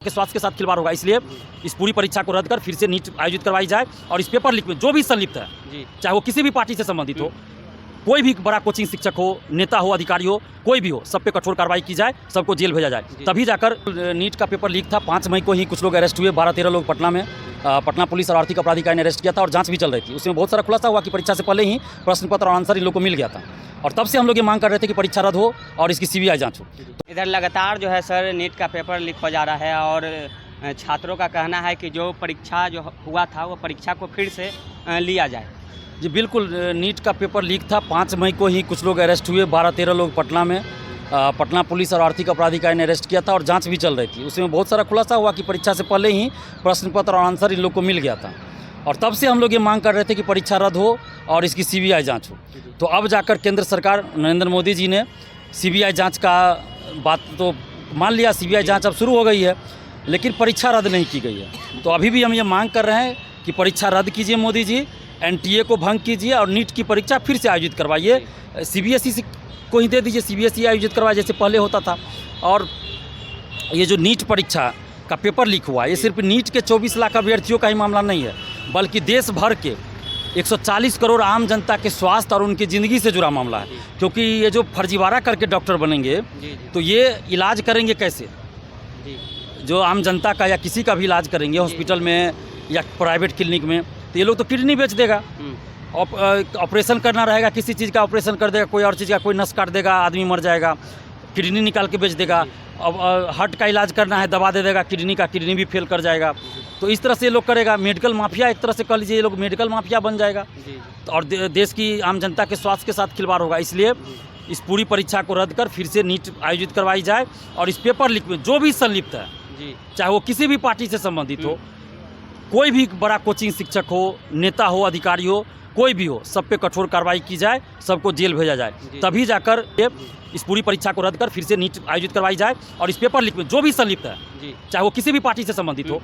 के स्वास्थ्य के साथ खिलवाड़ होगा, इसलिए इस पूरी परीक्षा को रद्द कर फिर से नीट आयोजित करवाई जाए और इस पेपर लीक में जो भी संलिप्त है, चाहे वो किसी भी पार्टी से संबंधित हो, कोई भी बड़ा कोचिंग शिक्षक हो, नेता हो, अधिकारी हो, कोई भी हो, सब पे कठोर कार्रवाई की जाए, सबको जेल भेजा जाए। तभी जाकर नीट का पेपर लीक था। 5 मई को ही कुछ लोग अरेस्ट हुए, 12-13 लोग पटना में। पटना पुलिस और आर्थिक अपराध इकाई ने अरेस्ट किया था और जांच भी चल रही थी। उसमें बहुत सारा खुलासा हुआ कि परीक्षा से पहले ही प्रश्न पत्र और आंसर इन लोग को मिल गया था और तब से हम लोग ये मांग कर रहे थे कि परीक्षा रद्द हो और इसकी सीबीआई जांच हो। इधर लगातार जो है सर नीट का पेपर लीक हो जा रहा है और छात्रों का कहना है कि जो परीक्षा जो हुआ था वो परीक्षा को फिर से लिया जाए। जी बिल्कुल, नीट का पेपर लीक था। 5 मई को ही कुछ लोग अरेस्ट हुए, 12-13 लोग पटना में। पटना पुलिस और आर्थिक अपराध इकाई ने अरेस्ट किया था और जांच भी चल रही थी। उसमें बहुत सारा खुलासा हुआ कि परीक्षा से पहले ही प्रश्न पत्र और आंसर इन लोग को मिल गया था और तब से हम लोग ये मांग कर रहे थे कि परीक्षा रद्द हो और इसकी सीबीआई जांच हो। तो अब जाकर केंद्र सरकार नरेंद्र मोदी जी ने सीबीआई जांच का बात तो मान लिया, सीबीआई जांच अब शुरू हो गई है, लेकिन परीक्षा रद्द नहीं की गई है। तो अभी भी हम ये मांग कर रहे हैं कि परीक्षा रद्द कीजिए मोदी जी, एनटीए को भंग कीजिए और नीट की परीक्षा फिर से आयोजित करवाइए। सीबीएसई को ही दे दीजिए, सीबीएसई आयोजित करवाए जैसे पहले होता था। और ये जो नीट परीक्षा का पेपर लीक हुआ, ये सिर्फ नीट के 24 लाख अभ्यर्थियों का ही मामला नहीं है, बल्कि देश भर के 140 करोड़ आम जनता के स्वास्थ्य और उनकी ज़िंदगी से जुड़ा मामला है। क्योंकि ये जो फर्जीवाड़ा करके डॉक्टर बनेंगे तो ये इलाज करेंगे कैसे? जो आम जनता का या किसी का भी इलाज करेंगे हॉस्पिटल में या प्राइवेट क्लिनिक में, तो ये लोग तो किडनी बेच देगा। ऑपरेशन करना रहेगा, किसी चीज़ का ऑपरेशन कर देगा, कोई और चीज़ का, कोई नस काट देगा, आदमी मर जाएगा, किडनी निकाल के बेच देगा। अब हार्ट का इलाज करना है, दवा दे देगा किडनी का, किडनी भी फेल कर जाएगा। तो इस तरह से ये लोग करेगा, मेडिकल माफिया एक तरह से कह लीजिए, ये लोग मेडिकल माफिया बन जाएगा और देश की आम जनता के स्वास्थ्य के साथ खिलवाड़ होगा। इसलिए इस पूरी परीक्षा को रद्द कर फिर से नीट आयोजित करवाई जाए और इस पेपर लीक में जो भी संलिप्त है, चाहे वो किसी भी पार्टी से संबंधित हो, कोई भी बड़ा कोचिंग शिक्षक हो, नेता हो, अधिकारी हो, कोई भी हो, सब पे कठोर कार्रवाई की जाए, सबको जेल भेजा जाए। तभी जाकर इस पूरी परीक्षा को रद्द कर फिर से नीट आयोजित करवाई जाए और इस पेपर लीक में जो भी संलिप्त है, चाहे वो किसी भी पार्टी से संबंधित हो,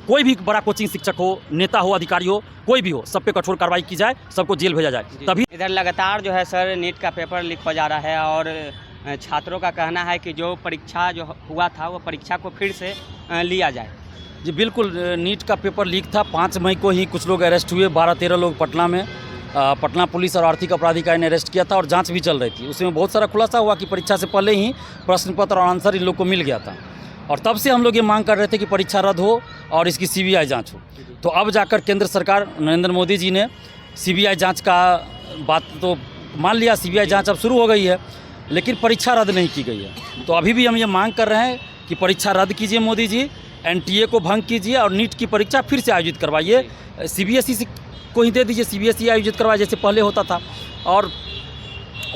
कोई भी बड़ा कोचिंग शिक्षक हो, नेता हो, अधिकारी हो, कोई भी हो, सब पे कठोर कार्रवाई की जाए, सबको जेल भेजा जाए। तभी इधर लगातार जो है सर नीट का पेपर लीक हो जा रहा है और छात्रों का कहना है कि जो परीक्षा जो हुआ था वो परीक्षा को फिर से लिया जाए। जी बिल्कुल, नीट का पेपर लीक था। 5 मई को ही कुछ लोग अरेस्ट हुए, 12-13 लोग पटना में। पटना पुलिस और आर्थिक अपराध इकाई ने अरेस्ट किया था और जांच भी चल रही थी। उसमें बहुत सारा खुलासा हुआ कि परीक्षा से पहले ही प्रश्न पत्र और आंसर इन लोग को मिल गया था और तब से हम लोग ये मांग कर रहे थे कि परीक्षा रद्द हो और इसकी सीबीआई जांच हो। तो अब जाकर केंद्र सरकार नरेंद्र मोदी जी ने सीबीआई जांच का बात तो मान लिया, सीबीआई जांच अब शुरू हो गई है, लेकिन परीक्षा रद्द नहीं की गई है। तो अभी भी हम ये मांग कर रहे हैं कि परीक्षा रद्द कीजिए मोदी जी, एनटीए को भंग कीजिए और नीट की परीक्षा फिर से आयोजित करवाइए। सीबीएसई को ही दे दीजिए, सीबीएसई आयोजित करवाए जैसे पहले होता था। और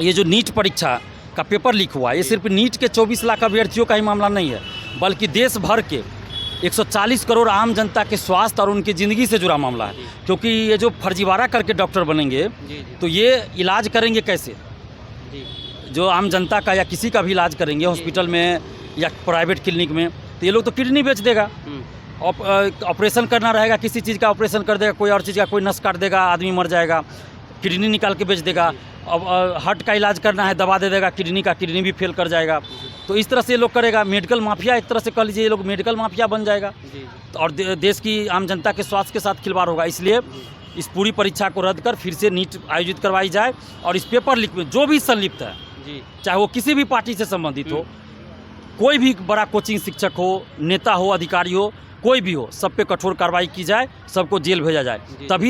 ये जो नीट परीक्षा का पेपर लीक हुआ, ये सिर्फ नीट के 24 लाख अभ्यर्थियों का ही मामला नहीं है, बल्कि देश भर के 140 करोड़ आम जनता के स्वास्थ्य और उनकी ज़िंदगी से जुड़ा मामला है। क्योंकि ये जो फर्जीवाड़ा करके डॉक्टर बनेंगे तो ये इलाज करेंगे कैसे? जो आम जनता का या किसी का भी इलाज करेंगे हॉस्पिटल में या प्राइवेट क्लिनिक में, तो ये लोग तो किडनी बेच देगा। ऑपरेशन करना रहेगा, किसी चीज़ का ऑपरेशन कर देगा, कोई और चीज़ का, कोई नस काट देगा, आदमी मर जाएगा, किडनी निकाल के बेच देगा। अब हार्ट का इलाज करना है, दवा दे देगा किडनी का, किडनी भी फेल कर जाएगा। तो इस तरह से ये लोग करेगा, मेडिकल माफिया एक तरह से कह लीजिए, ये लोग मेडिकल माफिया बन जाएगा और देश की आम जनता के स्वास्थ्य के साथ खिलवाड़ होगा। इसलिए इस पूरी परीक्षा को रद्द कर फिर से नीट आयोजित करवाई जाए और इस पेपर लीक में जो भी संलिप्त है, चाहे वो किसी भी पार्टी से संबंधित हो, कोई भी बड़ा कोचिंग शिक्षक हो, नेता हो, अधिकारी हो, कोई भी हो, सब पे कठोर कार्रवाई की जाए, सबको जेल भेजा जाए। तभी